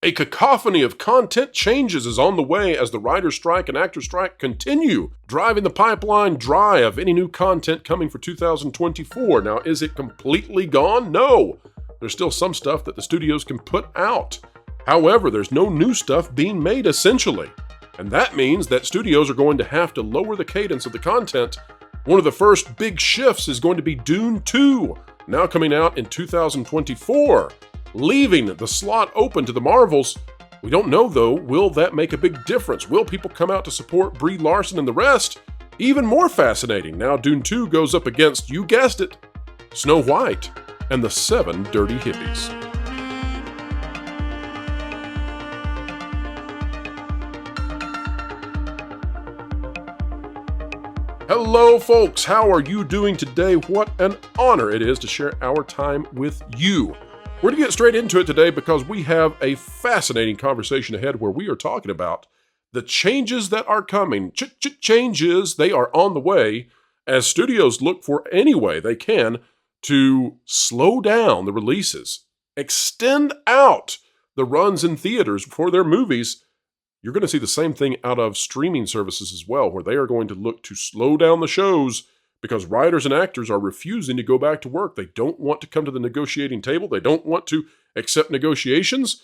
A cacophony of content changes is on the way as the writer's strike and actor's strike continue, driving the pipeline dry of any new content coming for 2024. Now, is it completely gone? No. There's still some stuff that the studios can put out. However, there's no new stuff being made essentially. And that means that studios are going to have to lower the cadence of the content. One of the first big shifts is going to be Dune 2, now coming out in 2024. Leaving the slot open to the Marvels. We don't know though, will that make a big difference? Will people come out to support Brie Larson and the rest? Even more fascinating, now Dune 2 goes up against, you guessed it, Snow White and the 7 Dirty Hippies. Hello folks, how are you doing today? What an honor it is to share our time with you. We're going to get straight into it today because we have a fascinating conversation ahead where we are talking about the changes that are coming. Changes, they are on the way as studios look for any way they can to slow down the releases, extend out the runs in theaters for their movies. You're going to see the same thing out of streaming services as well, where they are going to look to slow down the shows because writers and actors are refusing to go back to work. They don't want to come to the negotiating table. They don't want to accept negotiations.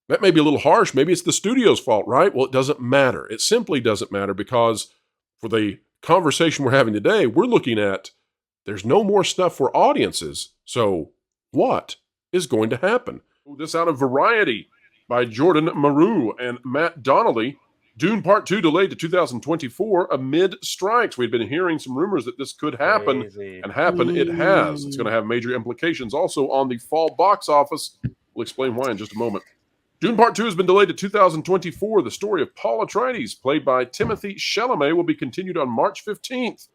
That may be a little harsh. Maybe it's the studio's fault, right? Well, it doesn't matter. It simply doesn't matter because for the conversation we're having today, we're looking at there's no more stuff for audiences. So what is going to happen? This out of Variety by Jordan Maru and Matt Donnelly. Dune Part 2 delayed to 2024 amid strikes. We'd been hearing some rumors that this could happen, and happen it has. It's going to have major implications also on the fall box office. We'll explain why in just a moment. Dune Part 2 has been delayed to 2024. The story of Paul Atreides, played by Timothée Chalamet, will be continued on March 15th.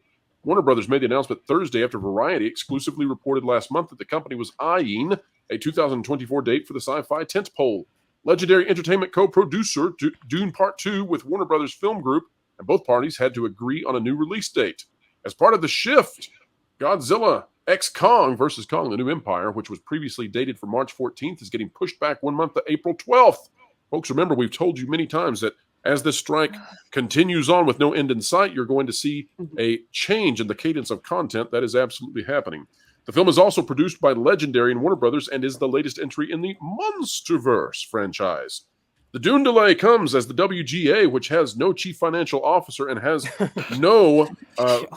Warner Brothers made the announcement Thursday after Variety exclusively reported last month that the company was eyeing a 2024 date for the sci-fi tentpole. Legendary Entertainment co-producer Dune Part 2 with Warner Brothers Film Group, and both parties had to agree on a new release date. As part of the shift, Godzilla x Kong vs. Kong: The New Empire, which was previously dated for March 14th, is getting pushed back 1 month to April 12th. Folks, remember, we've told you many times that as this strike continues on with no end in sight, you're going to see a change in the cadence of content. That is absolutely happening. The film is also produced by Legendary and Warner Brothers and is the latest entry in the Monsterverse franchise. The Dune delay comes as the WGA, which has no chief financial officer and has no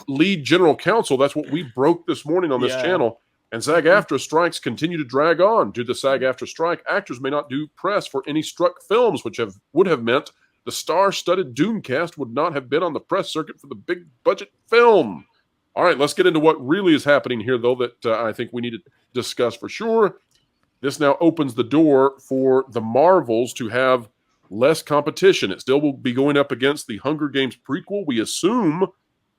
lead general counsel. That's what we broke this morning on this channel. And SAG-AFTRA strikes continue to drag on. Due to the SAG-AFTRA strike, actors may not do press for any struck films, which would have meant the star-studded Dune cast would not have been on the press circuit for the big budget film. All right, let's get into what really is happening here, though, that I think we need to discuss for sure. This now opens the door for the Marvels to have less competition. It still will be going up against the Hunger Games prequel, we assume,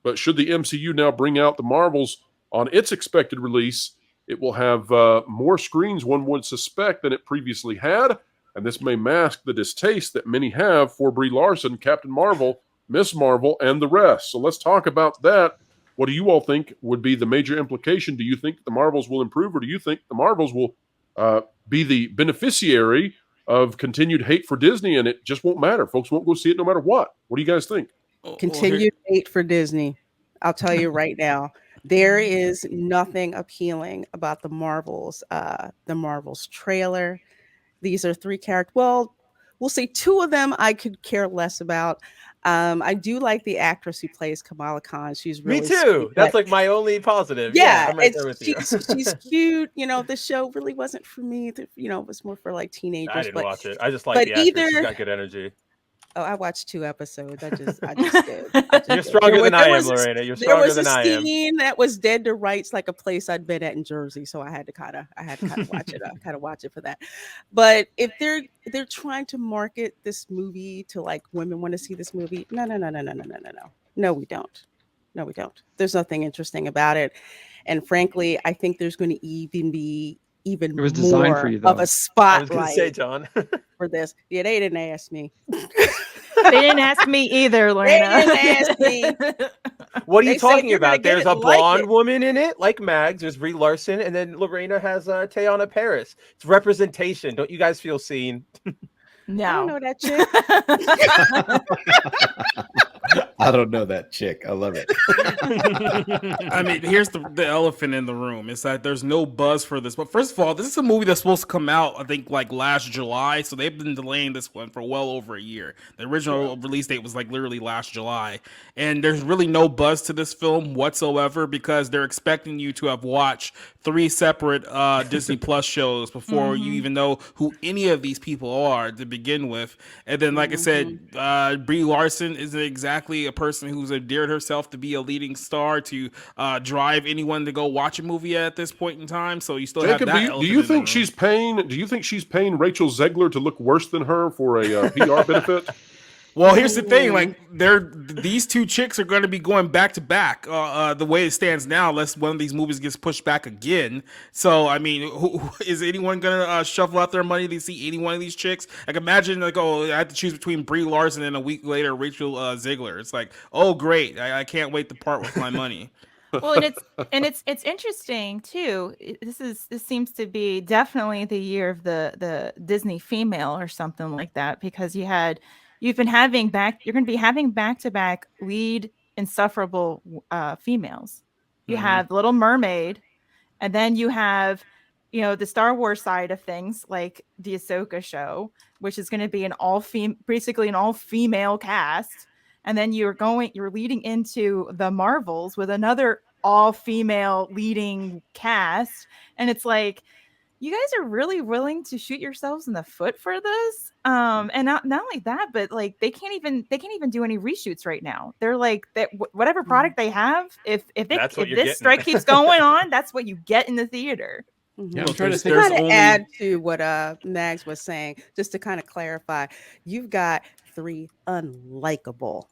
but should the MCU now bring out the Marvels on its expected release, it will have more screens, one would suspect, than it previously had, and this may mask the distaste that many have for Brie Larson, Captain Marvel, Miss Marvel, and the rest. So let's talk about that. What do you all think would be the major implication? Do you think the Marvels will improve, or do you think the Marvels will be the beneficiary of continued hate for Disney and it just won't matter? Folks won't go see it no matter what. What do you guys think? Continued hate for Disney. I'll tell you right now, there is nothing appealing about the Marvels trailer. These are 3 characters. Well, we'll say 2 of them I could care less about. I do like the actress who plays Kamala Khan. She's really me too. Sweet, that's like my only positive. Yeah, I'm right there with you. she's cute. You know, the show really wasn't for me. You know, it was more for like teenagers. I didn't watch it. I just like the actress. She's got good energy. Oh, I watched 2 episodes. I just did. You're stronger than I am, Lorena. You're stronger than I am. There was a scene that was dead to rights, like a place I'd been at in Jersey, so I had to kind of watch it. I kind of watch it for that. But if they're trying to market this movie to like women want to see this movie, no. No, we don't. There's nothing interesting about it, and frankly, I think there's going to even be it was designed for you, though. Of a spotlight. I was going to say, John. For this. Yeah, they didn't ask me. They didn't ask me either, Lorena. They didn't ask me. What are you talking about? There's a blonde woman in it, like Mags. There's Brie Larson, and then Lorena has Teyana Paris. It's representation. Don't you guys feel seen? No. I don't know that chick. I don't know that chick. I love it. I mean, here's the elephant in the room. It's that there's no buzz for this. But first of all, this is a movie that's supposed to come out, I think, like last July. So they've been delaying this one for well over a year. The original release date was like literally last July. And there's really no buzz to this film whatsoever because they're expecting you to have watched 3 separate Disney Plus shows before you even know who any of these people are to begin with. And then, like I said, Brie Larson isn't exactly a person who's endeared herself to be a leading star to drive anyone to go watch a movie at this point in time. So you still Jacob, have that. do you think she's paying? Do you think she's paying Rachel Zegler to look worse than her for a PR benefit? Well, here's the thing: like, these 2 chicks are going to be going back to back. The way it stands now, unless one of these movies gets pushed back again. So, I mean, is anyone going to shuffle out their money to see any one of these chicks? Like, imagine like, oh, I have to choose between Brie Larson and a week later Rachel Zegler. It's like, oh, great! I can't wait to part with my money. Well, and it's interesting too. This seems to be definitely the year of the Disney female or something like that, because you're going to be having back-to-back lead insufferable females. You have Little Mermaid, and then you have, the Star Wars side of things, like the Ahsoka show, which is going to be basically an all-female cast. And then you're leading into the Marvels with another all-female leading cast. And it's like, you guys are really willing to shoot yourselves in the foot for this. And not only that, but like they can't even do any reshoots right now. They're like that whatever product they have, if this strike keeps going on, that's what you get in the theater. Yeah, I'm trying to think. To add to what Mags was saying, just to kind of clarify, you've got 3 unlikable.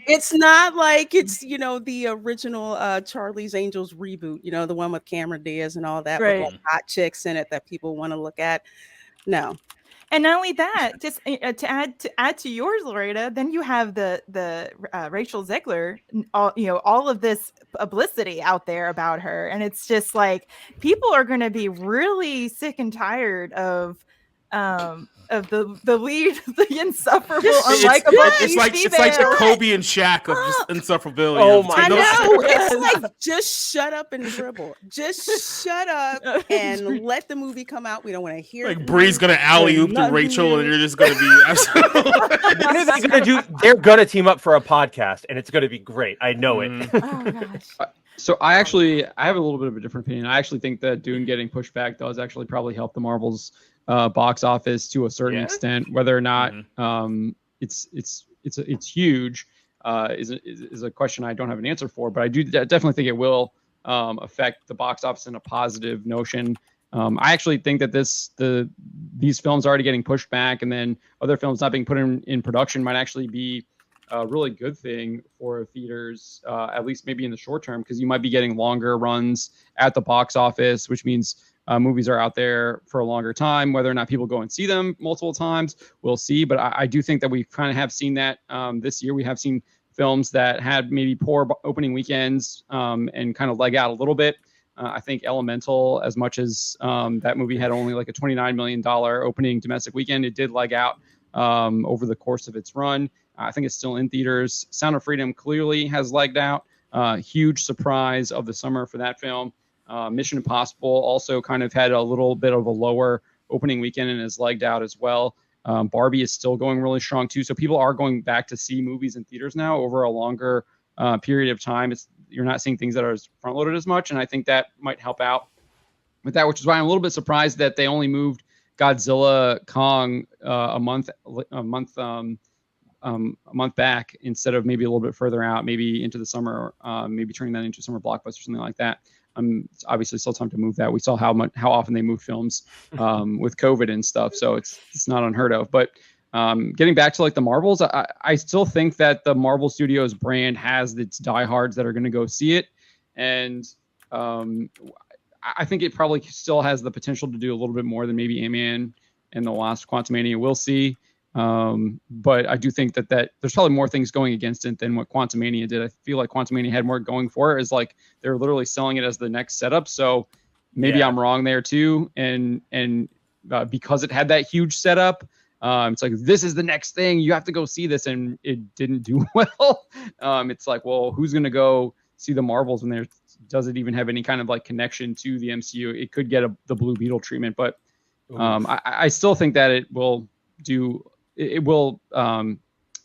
It's not like it's the original Charlie's Angels reboot, the one with Cameron Diaz and all that, with like hot chicks in it that people want to look at. No. And not only that, just to add to yours, Loretta, then you have the Rachel Zegler, all of this publicity out there about her, and it's just like people are going to be really sick and tired of the lead, the insufferable, unlikable. It's like the Kobe and Shaq of just insufferability. Oh my God! Yes. It's like just shut up and dribble. Just shut up and let the movie come out. We don't want to hear. Like Bree's gonna alley-oop to Rachel, and you're just gonna be absolutely. What are they gonna do? They're gonna team up for a podcast, and it's gonna be great. I know it. Oh gosh. So I have a little bit of a different opinion. I actually think that Dune getting pushed back does actually probably help the Marvels box office to a certain extent. Whether or not it's huge is a question I don't have an answer for, but I do definitely think it will affect the box office in a positive notion. I actually think that these films already getting pushed back, and then other films not being put in production might actually be a really good thing for theaters, at least maybe in the short term, because you might be getting longer runs at the box office, which means movies are out there for a longer time. Whether or not people go and see them multiple times, we'll see. But I do think that we kind of have seen that this year. We have seen films that had maybe poor opening weekends and kind of leg out a little bit. I think Elemental, as much as that movie had only like a $29 million opening domestic weekend, it did leg out over the course of its run. I think it's still in theaters. Sound of Freedom clearly has legged out. Huge surprise of the summer for that film. Mission Impossible also kind of had a little bit of a lower opening weekend and has legged out as well. Barbie is still going really strong too. So people are going back to see movies in theaters now over a longer period of time. You're not seeing things that are front loaded as much. And I think that might help out with that, which is why I'm a little bit surprised that they only moved Godzilla Kong a month back instead of maybe a little bit further out, maybe into the summer, maybe turning that into a summer blockbuster or something like that. It's obviously still time to move that. We saw how often they move films with COVID and stuff, so it's not unheard of. But getting back to like the Marvels, I still think that the Marvel Studios brand has its diehards that are going to go see it, and I think it probably still has the potential to do a little bit more than maybe Ant-Man and the Wasp: Quantumania. We'll see. But I do think that there's probably more things going against it than what Quantumania did. I feel like Quantumania had more going for it. Is like they're literally selling it as the next setup. So maybe I'm wrong there too. And because it had that huge setup. It's like, this is the next thing. You have to go see this, and it didn't do well. It's like, well, who's going to go see the Marvels when there does it even have any kind of like connection to the MCU? It could get the Blue Beetle treatment, but I still think that it will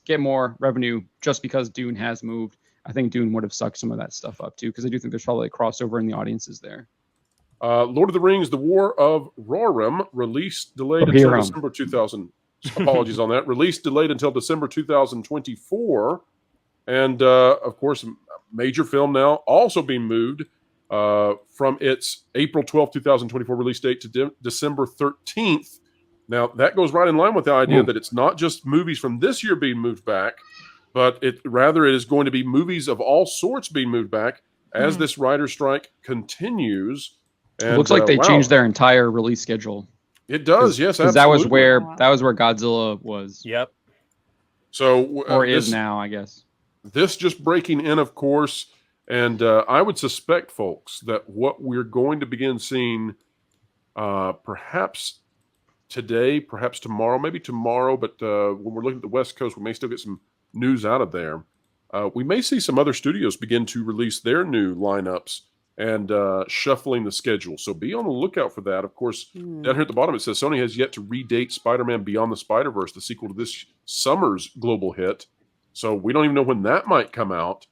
get more revenue just because Dune has moved. I think Dune would have sucked some of that stuff up too, because I do think there's probably a crossover in the audiences there. Lord of the Rings: The War of Rohirrim, delayed until December 2000. Apologies on that. Release delayed until December 2024, and of course, a major film now also being moved from its April 12, 2024 release date to December 13th. Now that goes right in line with the idea that it's not just movies from this year being moved back, but it is going to be movies of all sorts being moved back as this writer's strike continues. And, it looks like they changed their entire release schedule. It does, yes, absolutely. That was where Godzilla was. Yep. So or is now, I guess. This just breaking in, of course, and I would suspect, folks, that what we're going to begin seeing, perhaps today, perhaps tomorrow, maybe tomorrow, but when we're looking at the West Coast, we may still get some news out of there. We may see some other studios begin to release their new lineups and shuffling the schedule. So be on the lookout for that. Of course, down here at the bottom, it says Sony has yet to redate Spider-Man Beyond the Spider-Verse, the sequel to this summer's global hit. So we don't even know when that might come out.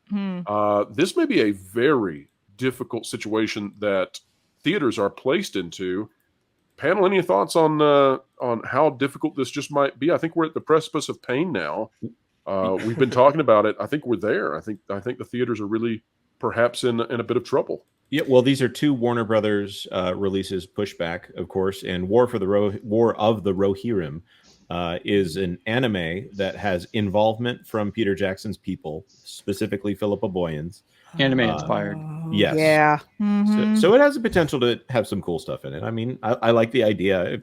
This may be a very difficult situation that theaters are placed into. Panel, any thoughts on how difficult this just might be? I think we're at the precipice of pain now. We've been talking about it. I think we're there. I think the theaters are really perhaps in a bit of trouble. Yeah, well, these are two Warner Brothers releases pushback, of course, and War of the Rohirrim is an anime that has involvement from Peter Jackson's people, specifically Philippa Boyens. Anime inspired. Yes. Yeah. So it has the potential to have some cool stuff in it. I mean, I like the idea.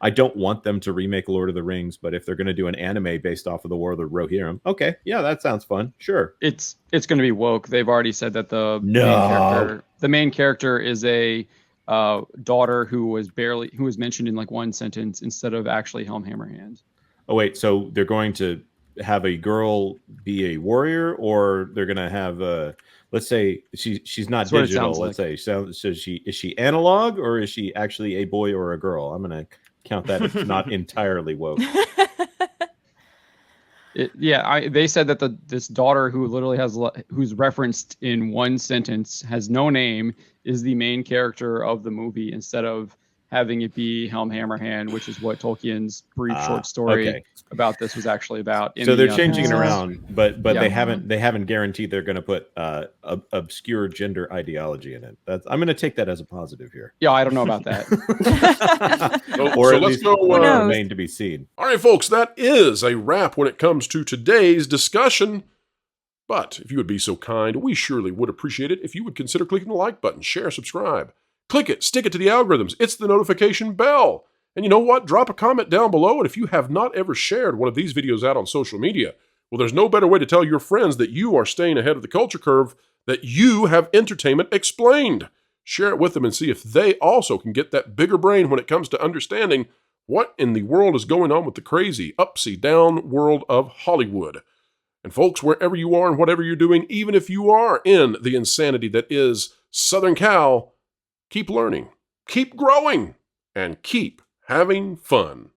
I don't want them to remake Lord of the Rings, but if they're going to do an anime based off of the War of the Rohirrim, okay, yeah, that sounds fun. Sure. It's going to be woke. They've already said that the main character is a daughter who was mentioned in like one sentence instead of actually Helm Hammerhand. Oh wait, so they're going to have a girl be a warrior, or they're going to have let's say she's not digital. Let's say so is she analog, or is she actually a boy or a girl? I'm going to count that as not entirely woke. They said that this daughter who literally who's referenced in one sentence, has no name, is the main character of the movie instead of having it be Helm Hammerhand, which is what Tolkien's brief short story about this was actually about. So they're changing it around, but they haven't guaranteed they're going to put obscure gender ideology in it. I'm going to take that as a positive here. Yeah, I don't know about that. Or at least remain to be seen. All right, folks, that is a wrap when it comes to today's discussion. But if you would be so kind, we surely would appreciate it if you would consider clicking the like button, share, subscribe. Click it, stick it to the algorithms. It's the notification bell. And you know what? Drop a comment down below. And if you have not ever shared one of these videos out on social media, well, there's no better way to tell your friends that you are staying ahead of the culture curve, that you have entertainment explained. Share it with them and see if they also can get that bigger brain when it comes to understanding what in the world is going on with the crazy, upsy-down world of Hollywood. And folks, wherever you are and whatever you're doing, even if you are in the insanity that is Southern Cal, keep learning, keep growing, and keep having fun.